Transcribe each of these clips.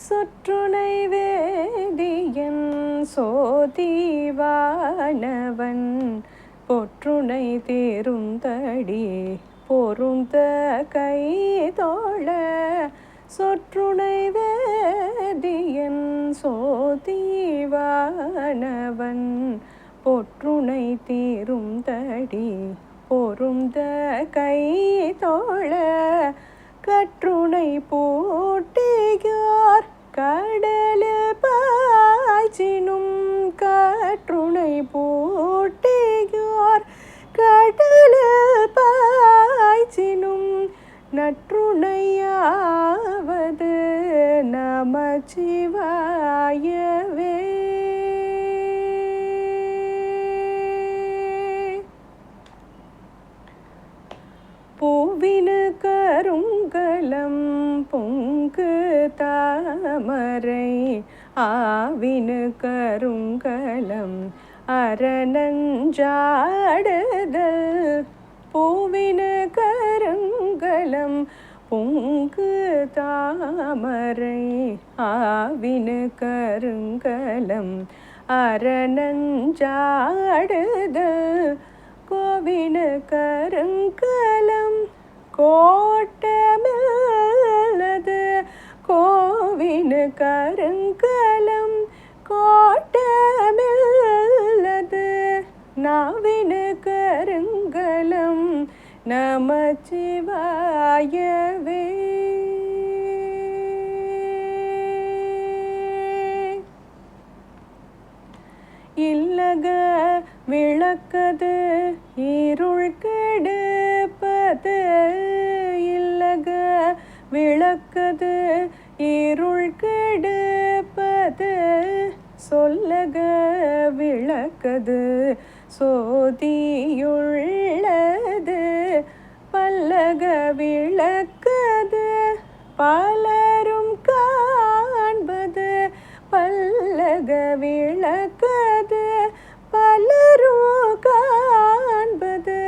சொற்றுணை வேதியன் சோதிவானவன் பொற்றுணை தேருந்தடி பொருந்த கை தோழ சொற்றுணை வேதியன் சோதிவானவன் பொற்றுணை தேருந்தடி பொருந்த கை தோழ கற்றுணை பூட்டியார் கடலில் பாய்ச்சினும் கற்றுணை பூட்டியார் கடலில் பாய்ச்சினும் நற்றுணையாவது நமச்சிவாயவே. பூவினு கருங்கலம் பொங்கு தாமரை ஆவினு கருங்கலம் அரணஞ்சாடுதல் பூவினு கருங்கலம் பொங்கு தாமரை ஆவினு கருங்கலம் அரணஞ்சாடுதல் கோவினு கருங்கலம் கோட்டமில்லது கோவினு கருங்கலம் கோட்டமில்லது நாவினு கருங்கலம் நமச்சிவாயவே. இல்லக விளக்கது இருள் கெடுப்பது இல்லக விளக்கது இருள் கெடுப்பது சொல்லக விளக்கது சோதியுள்ளது பல்லக விளக்கது பலரும் காண்பது பல்லக விளக்கது பலரும் காண்பது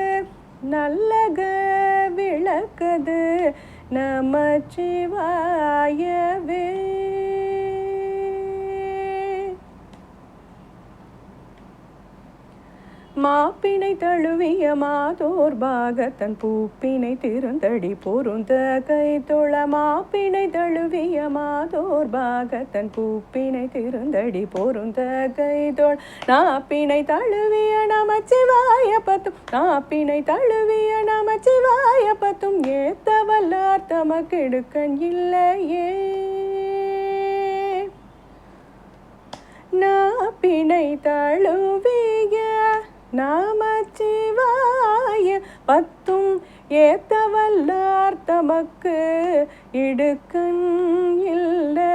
நல்லக விளக்கது நமச்சிவாயவே. மாப்பினை தழுவிய மாதோர் பாகத்தன் பூப்பினை திருந்தடி பொருந்த கை தொழ மாப்பினை தழுவிய மாதோர் பாகத்தன் பூப்பினை திருந்தடி பொருந்த கை தொழ நாப்பினை தழுவிய நமச்சிவாய பத்தும் நாப்பினை தழுவிய நமச்சிவாய பத்தும் ஏத்த வல்லார் தமக்கெடுக்கண் இல்லையே. நாப்பினை தழுவிய நமச்சிவாய பத்தும் ஏத்த வல்லார் தமக்கு இடுக்கண் இல்லை.